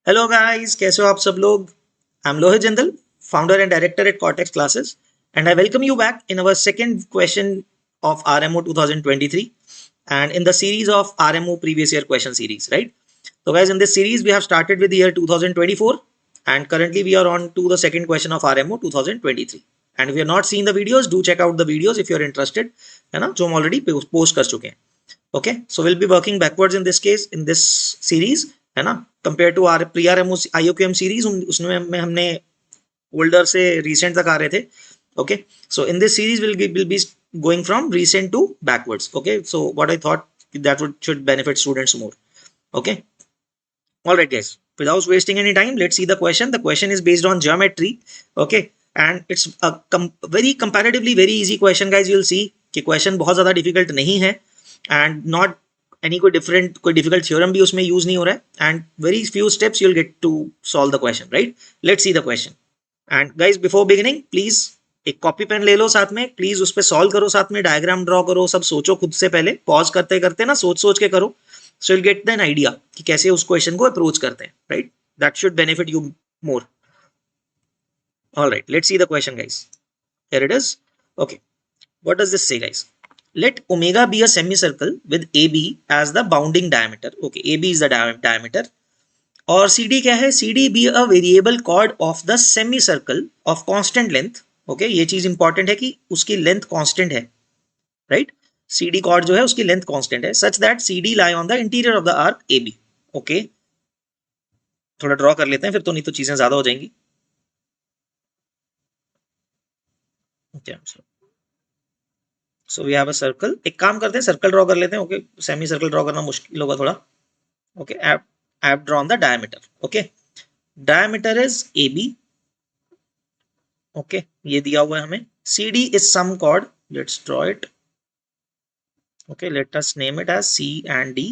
Hello guys, कैसे हो आप सब लोग। I am Lohit Jindal, founder and director at cortex classes, and I welcome you back in our second question of RMO 2023 and in the series of RMO previous year question series, right? So guys, in this series we have started with the year 2024 and currently we are on to the second question of RMO 2023. And if you have not seen the videos, do check out the videos if you are interested, है ना, जो हम already post कर चुके हैं. Okay, so will be working backwards in this case in this series, है ना, compare to our pre R M IOQM series. उसमें हमने ओल्डर से रिसेंट तक आ रहे थे. Okay, so in this series will be going from recent to backwards. Okay, so what I thought that should benefit students more. Okay, all right guys, without wasting any time, let's see the question. The question is based on geometry. Okay, and it's a very comparatively very easy question guys. You'll see कि question बहुत ज़्यादा difficult नहीं है and not any कोई difficult theorem भी उसमें use नहीं हो रहा है, and very few steps you'll get to solve the question, right? Let's see the question. And guys, before beginning, please एक कॉपी पेन ले लो साथ में, प्लीज उस पर सॉल्व करो, साथ में डायग्राम ड्रॉ करो, सब सोचो खुद से, पहले पॉज करते करते ना सोच सोच के करो. So will get an idea कि कैसे उस क्वेश्चन को अप्रोच करते हैं, right? That should benefit you more. Alright, let's see the question guys. Here it is. Okay, what does this say guys? Let omega be a semicircle with AB as the bounding diameter. Okay, AB is the diameter. और CD क्या है? CD be a variable chord of the semicircle of constant length. Okay, ये चीज important है कि उसकी length constant है, right? CD chord जो है उसकी लेंथ कांस्टेंट है, such that CD lie on the interior of the arc AB. Okay, थोड़ा ड्रॉ कर लेते हैं फिर तो, नहीं तो चीजें ज्यादा हो जाएंगी. Okay, so we have a circle. एक काम करते हैं, सर्कल ड्रॉ कर लेते हैं. ओके, सेमी सर्कल ड्रॉ करना मुश्किल होगा थोड़ा. Okay, I have drawn the diameter. Okay, diameter is AB. Okay, ये दिया हुआ है हमें. CD is some chord. Let's draw it. Okay, let us name it as C and D.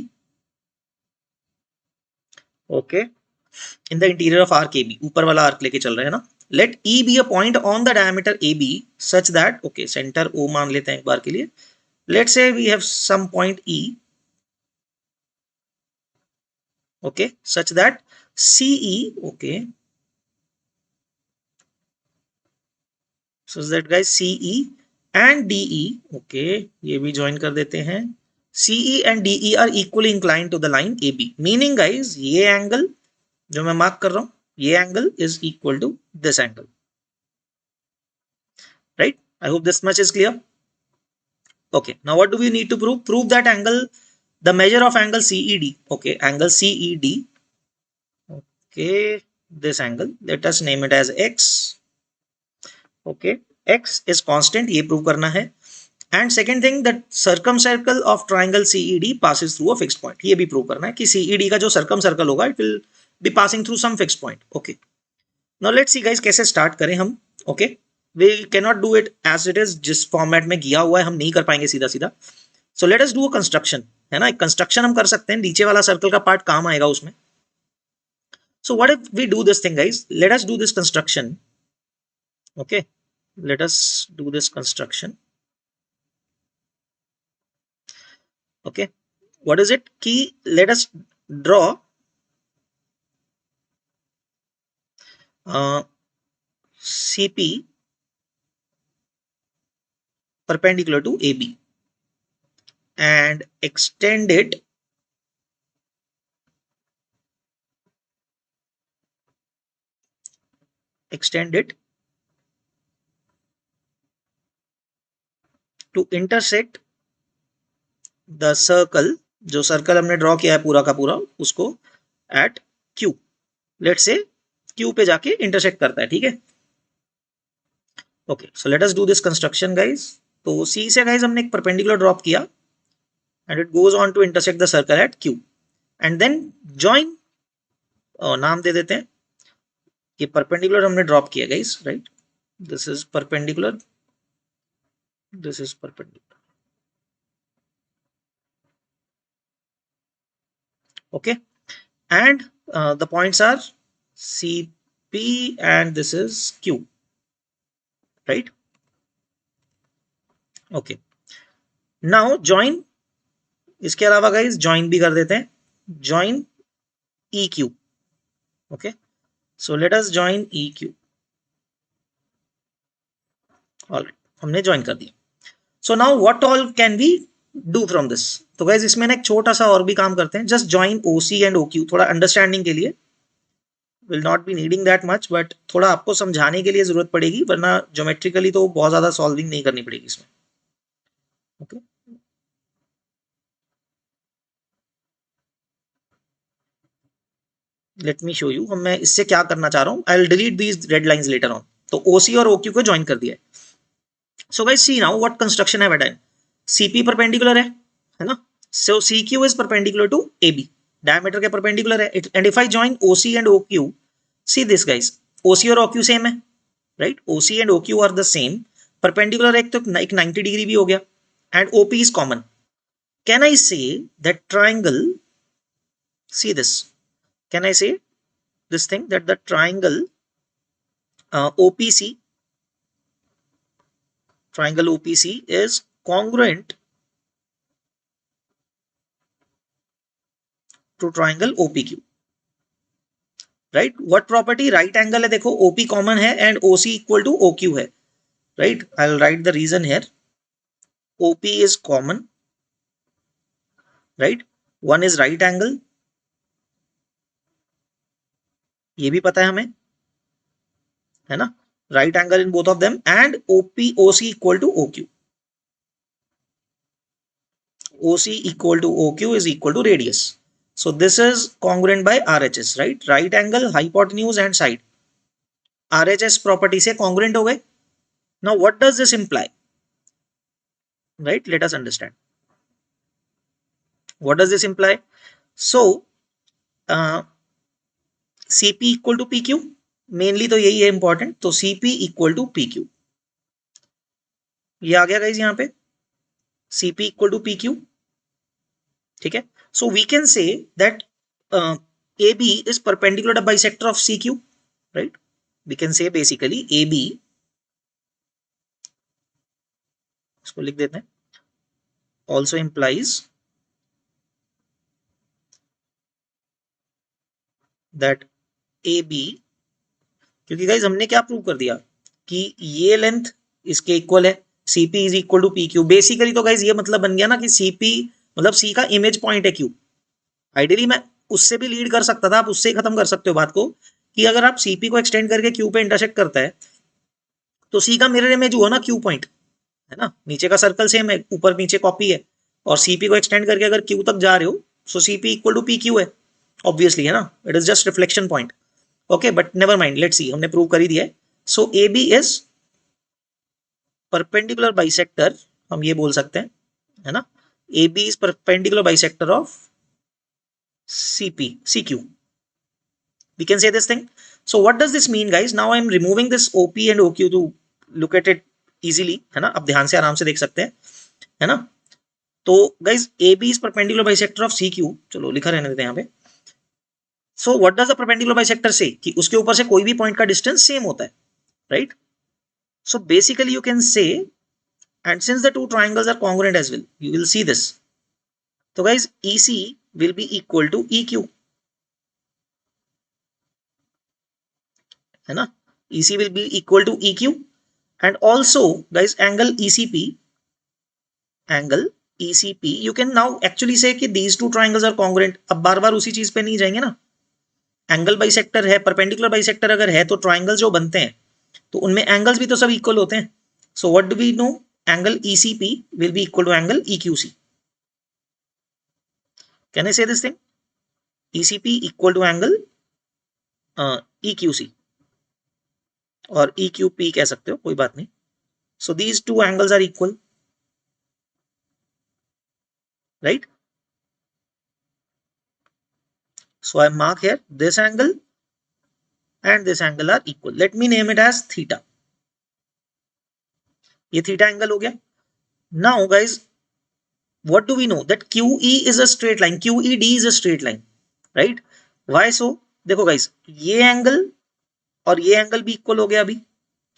Okay, in the interior of arc AB, ऊपर वाला arc लेके चल रहे हैं ना. Let E be a point on the diameter AB such that, okay, centre O मान लेते हैं एक बार के लिए. Let's say we have some point E. Okay, such that CE, okay, so that guys CE and DE, okay, ये भी join कर देते हैं. CE and DE are equally inclined to the line AB, meaning guys ये angle जो मैं mark कर रहा हूँ, ये angle is equal to this angle, right? I hope this much is clear. Okay, now what do we need to prove? Prove that angle, the measure of angle CED. Okay, angle CED. Okay, this angle, let us name it as X. Okay, X is constant, ये prove करना है. And second thing, that circum circle of triangle CED passes through a fixed point. ये भी prove करना है कि CED का जो सर्कम सर्कल होगा it will be passing through some fixed point. Okay, now let's see guys कैसे start करें हम. Okay, we can not do it as it is, जिस फॉर्मेट में किया हुआ है हम नहीं कर पाएंगे सीधा सीधा. सो let us do a construction, है ना. एक कंस्ट्रक्शन हम कर सकते हैं, नीचे वाला सर्कल का पार्ट काम आएगा उसमें. So what if we do this thing guys? Let us do this construction. Okay, let us do this construction. Okay, what is it? Key, let us draw CP perpendicular to AB and extend it to intersect the circle, जो सर्कल हमने ड्रॉ किया है पूरा का पूरा, उसको at Q. Let say Q पे जाके इंटरसेक्ट करता है, ठीक है. Okay, so let us do this construction guys. तो C से गाइज हमने एक परपेंडिकुलर ड्रॉप किया and it goes on to intersect the circle at Q and then join, नाम दे देते हैं कि परपेंडिकुलर हमने ड्रॉप किया guys, right. This is perpendicular, this is perpendicular. Okay, and the points are CP and this is Q, right? Okay, now join. इसके अलावा guys join भी कर देते हैं, join EQ. Okay, so let us join EQ. All right, हमने join कर दिया. So now what all can we do from this? तो guys इसमें ना एक छोटा सा और भी काम करते हैं. Just join OC and OQ थोड़ा अंडरस्टैंडिंग के लिए. Will not be needing that much, but थोड़ा आपको समझाने के लिए जरूरत पड़ेगी, वरना ज्योमेट्रिकली तो बहुत ज्यादा सॉल्विंग नहीं करनी पड़ेगी इसमें. Okay, let me show you. मैं इससे क्या करना चाह रहा हूँ. I will delete these red lines later on. तो OC और OQ को ज्वाइन कर दिया है. So guys see now what construction है डन. CP परपेंडिकुलर है ना. So CQ is perpendicular to AB. Diameter के परपेंडिकुलर है. And if I join OC and OQ, see this guys, OC और OQ सेम है, right. OC and OQ are the same. Perpendicular एक तो एक 90 degree भी हो गया, and OP is common. Can I say that triangle, see this, can I say this thing that the triangle OPC is congruent to triangle OPQ, right? What property? Right angle है, देखो OP common है and OC equal to OQ है, right? I'll write the reason here. OP is common, right? One is right angle, ये भी पता है हमें, है ना. Right angle in both of them, and OC equal to OQ. OC equal to OQ is equal to radius. So this is congruent by RHS, right? Right angle, hypotenuse and side. RHS property से congruent हो गए. Now what does this imply? Right? Let us understand. What does this imply? So CP equal to PQ. Mainly तो यही है important. तो CP equal to PQ. ये आ गया guys यहाँ पे. CP equal to PQ. ठीक है. So we can say that AB is perpendicular to bisector of CQ, right? We can say basically AB, इसको लिख देते हैं, also implies that AB, क्योंकि गाइज हमने क्या प्रूव कर दिया कि ये लेंथ इसके इक्वल है, CP is equal to PQ. Basically तो गाइज ये मतलब बन गया ना कि CP मतलब C का इमेज पॉइंट है Q. आइडियली मैं उससे भी लीड कर सकता था, आप उससे ही खत्म कर सकते हो बात को, कि अगर आप CP को एक्सटेंड करके Q पे इंटरसेक्ट करता है तो C का मिरर इमेज हुआ ना Q पॉइंट, है ना. नीचे का सर्कल सेम है, ऊपर नीचे कॉपी है, और CP को एक्सटेंड करके अगर Q तक जा रहे हो सो CP इक्वल टू PQ है, ऑब्वियसली, है ना. It is just reflection point. Okay, but never mind, let's see, हमने प्रूव कर ही दिया है. सो AB इज परपेंडिकुलर बाइसेक्टर, हम ये बोल सकते हैं, है ना. AB is perpendicular bisector of CQ. We can say this thing. So what does this mean, guys? Now I am removing this OP and OQ to look at it easily, है ना. अब ध्यान से आराम से देख सकते हैं, है ना. तो guys AB is perpendicular bisector of CQ. चलो लिखा रहने देते हैं यहाँ पे. So what does the perpendicular bisector say? कि उसके ऊपर से कोई भी पॉइंट का डिस्टेंस सेम होता है, right? So basically you can say, and since the two triangles are congruent as well, you will see this. So guys EC will be equal to EQ, है ना. EC will be equal to EQ, and also guys angle ECP you can now actually say कि these two triangles are congruent. अब बार बार उसी चीज पे नहीं जाएंगे ना. एंगल बाइसेक्टर है, परपेंडिकुलर बाइसेक्टर अगर है तो ट्राइंगल जो बनते हैं तो उनमें एंगल्स भी तो सब इक्वल होते हैं. So what do we know? Angle ECP will be equal to angle EQC. Can I say this thing? ECP equal to angle EQC, और EQP कह सकते हो, कोई बात नहीं. So these two angles are equal, right? So I mark here this angle and this angle are equal. Let me name it as theta. ये theta angle हो गया. Now guys what do we know? That QE is a straight line, QED is a straight line, right? Why so? देखो guys ये angle और ये angle भी equal हो गया अभी,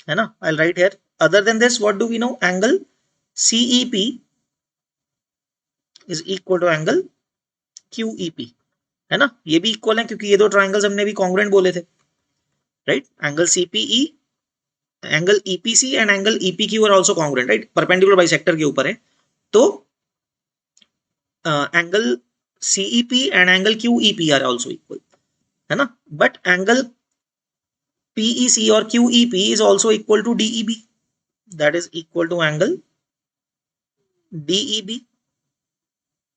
है ना. I'll write here. Other than this what do we know? Angle CEP is equal to angle QEP. है ना, ये भी इक्वल है क्योंकि ये दो ट्राइंगल्स हमने भी कॉन्ग्रुएंट बोले थे, right. Angle CPE, angle EPC and angle EPQ are also congruent, right, perpendicular bisector के ऊपर है। तो angle CEP and angle QEP are also equal, है ना, बट एंगल पीईसी और QEP is also equal to DEB, that is equal to angle DEB.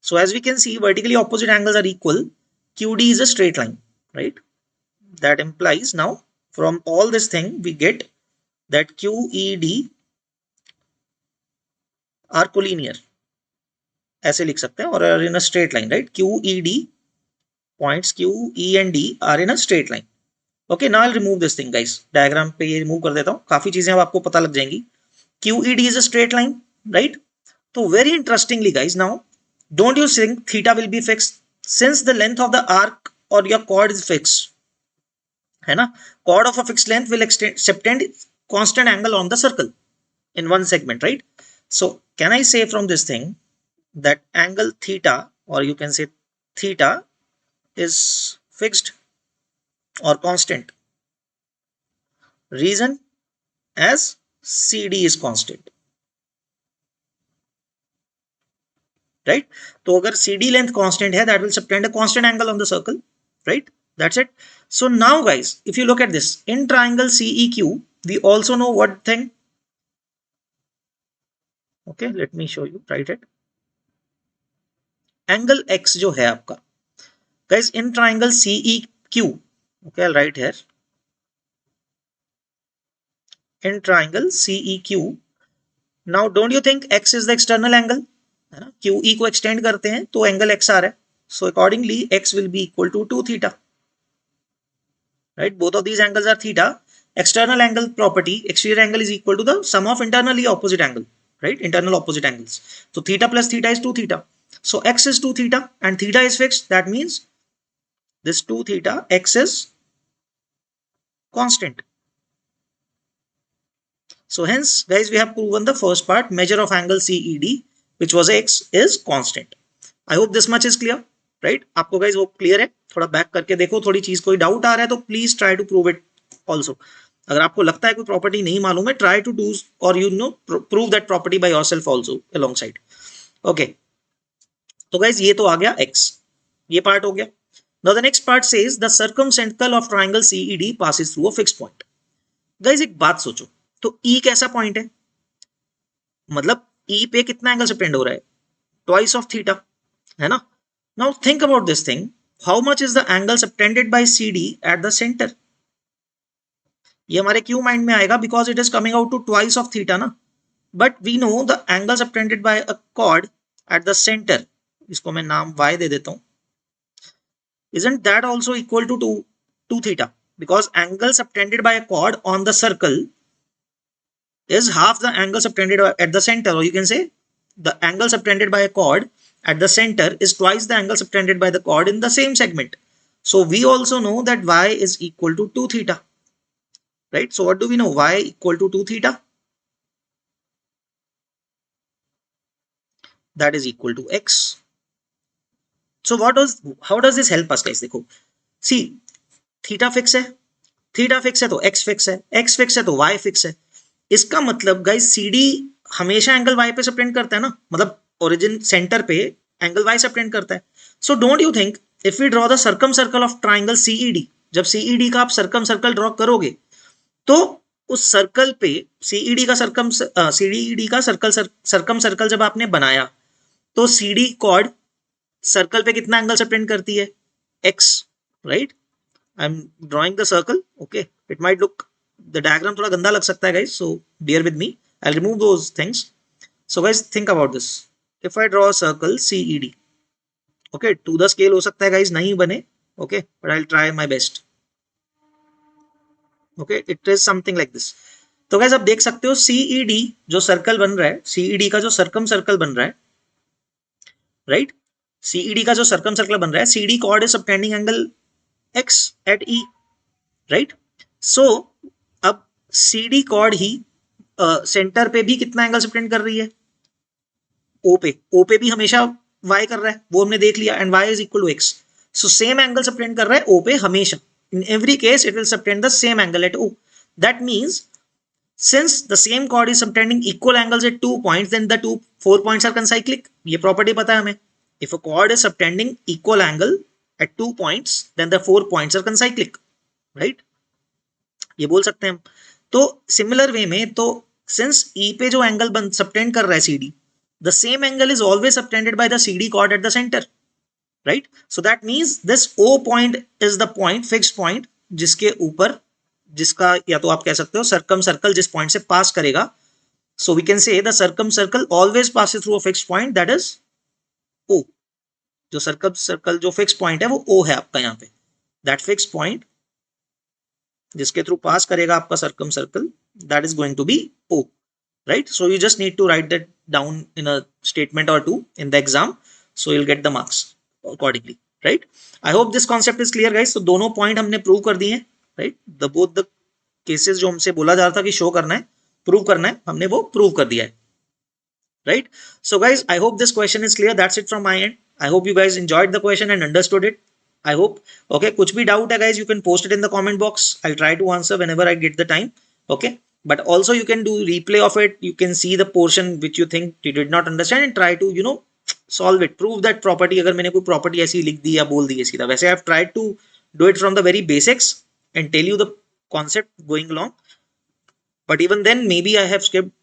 So as we can see, vertically opposite angles are equal. QD is a straight line, right? That implies now from all this thing we get that QED are collinear. ऐसे लिख सकते हैं, और are in a straight line, right? QED points QE and D are in a straight line. Okay, now I'll remove this thing, guys. Diagram पे ये remove कर देता हूँ, काफी चीजें अब आपको पता लग जाएंगी. QED is a straight line, right? So very interestingly, guys, now don't you think theta will be fixed since the length of the arc or your chord is fixed, है ना? Chord of a fixed length will subtend constant angle on the circle in one segment, right? So can I say from this thing that angle theta, or you can say theta, is fixed or constant? Reason, as CD is constant, right? तो अगर CD length constant है, that will subtend a constant angle on the circle, right? That's it. So now guys, if you look at this, in triangle CEQ, we also know what thing? Okay, let me show you, write it. Angle X जो है आपका, guys, in triangle CEQ, okay, I'll write here. In triangle CEQ, now don't you think X is the external angle, है ना? QE को extend करते हैं तो angle X आ रहा है, so accordingly X will be equal to 2 theta, right? Both of these angles are theta. External angle property, exterior angle is equal to the sum of internally opposite angle, right? Internal opposite angles. So theta plus theta is 2 theta. So X is 2 theta and theta is fixed. That means this 2 theta, X is constant. So hence guys, we have proven the first part, measure of angle CED, which was X, is constant. I hope this much is clear, right? आपको guys वो clear है? थोड़ा back करके देखो, थोड़ी चीज कोई doubt आ रहा है तो please try to prove it also. अगर आपको लगता है कोई प्रॉपर्टी नहीं मालूम है, try to do or you know prove that property by yourself also alongside. Okay, तो guys ये तो आ गया X, ये part हो गया. Now the next part says the circumcircle of triangle CED passes through a fixed point. Guys एक बात सोचो, तो E कैसा पॉइंट है? मतलब E पे कितना एंगल सबटेंड हो रहा है? Twice of theta, है ना? Now think about this thing. How much is the angle subtended by CD at the center? ये हमारे क्यों माइंड में आएगा? Because it is coming out to twice of theta ना. But we know the angle subtended by a chord at the center, इसको मैं नाम y दे देता हूँ. Isn't that also equal to 2 theta? Because angle subtended by a chord on the circle is half the angle subtended at the center, or you can say the angle subtended by a chord at the center is twice the angle subtended by the chord in the same segment. So we also know that y is equal to 2 theta, right? So what do we know? Y equal to 2 theta, that is equal to X. So how does this help us guys? देखो, see, theta fix है, theta fix है तो X fix है, X fix है तो Y fix है. इसका मतलब गाइस CD हमेशा एंगल Y पे सबटेंड करता है ना, मतलब ओरिजिन सेंटर पे एंगल Y सबटेंड करता है. So don't you think if we draw the circumcircle of triangle CED, जब CED का आप सर्कम सर्कल ड्रॉ करोगे तो उस सर्कल पे CED का सर्कम सर्कल जब आपने बनाया तो CD कॉर्ड सर्कल पे कितना एंगल सबटेंड करती है? X, right? I am drawing the circle. Okay, it might look, the diagram थोड़ा गंदा लग सकता है guys, so bear with me. I'll remove those things. So guys think about this. If I draw a circle CED, okay, to the scale हो सकता है guys नहीं बने, okay, but I'll try my best. Okay, it is something like this. तो guys आप देख सकते हो CED जो सर्कल बन रहा है, CED का जो सर्कम सर्कल बन रहा है, राइट? CED का जो सर्कम सर्कल बन रहा है, CD chord is subtending angle X at E, right? So अब CD कॉर्ड ही सेंटर पे भी कितना एंगल सबटेंड कर रही है? O पे भी हमेशा Y कर रहा है, वो हमने देख लिया, and Y is equal to X. So same angle subtend कर रहा है O पे हमेशा. In every case it will subtend the same angle at O. That means since the same chord is subtending equal angles at 2 points, then the 4 points are concyclic. ये property पता है हमें. If a chord is subtending equal angle at 2 points, then the 4 points are concyclic. Right? ये बोल सकते हैं हम. तो similar way में तो since E पे जो angle subtend कर रहा है CD, the same angle is always subtended by the CD chord at the center. Right? So that means this O point is the point, fixed point, जिसके ऊपर जिसका या तो आप कह सकते हो सर्कम सर्कल जिस पॉइंट से पास करेगा. So we can say the circum circle always passes through a fixed point, that is O. जो सर्कम सर्कल जो फिक्स पॉइंट है वो O है आपका यहाँ पे. That fixed point जिसके थ्रू पास करेगा आपका circum circle, that is going to be O. Right? So you just need to write that down in a statement or two in the exam, so you'll get the marks accordingly. Right? I hope this concept is clear guys. So दोनों point हमने prove कर दिए हैं. Right? Both the cases जो हमसे बोला जा रहा था कि शो करना है, प्रूव करना है, हमने वो प्रूव कर दिया है. Right? So guys, I hope this question is clear. That's it from my end. I hope you guys enjoyed the question and understood it. I hope. Okay, कुछ भी doubt है guys, you can post it in the comment box. I'll try to answer whenever I get the time. Okay, but also you can do replay of it. You can see the portion which you think you did not understand and try to solve it. Prove that property. अगर मैंने कोई property ऐसी लिख दी या बोल दी है सीधा, वैसे I have tried to do it from the very basics and tell you the concept going along. But even then maybe I have skipped.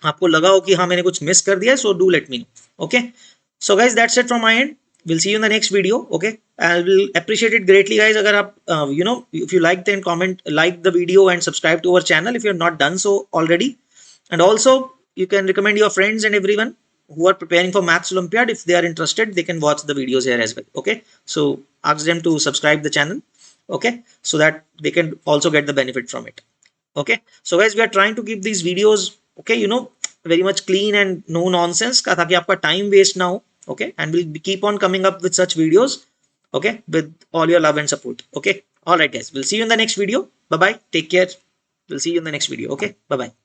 आपको लगा हो कि हाँ मैंने कुछ मिस कर दिया है, so do let me know. Okay, so guys that's it from my end. We'll see you in the next video. Okay, I will appreciate it greatly guys अगर आप if you like then comment, like the video and subscribe to our channel if you have not done so already. And also you can recommend your friends and everyone who are preparing for Maths Olympiad. If they are interested, they can watch the videos here as well. Okay, so ask them to subscribe the channel. Okay, so that they can also get the benefit from it. Okay, so guys we are trying to keep these videos very much clean and no nonsense ताकि आपका time waste ना हो. Okay, and we'll keep on coming up with such videos. Okay, with all your love and support. Okay, all right guys, we'll see you in the next video. Bye bye, take care. We'll see you in the next video. Okay, bye bye.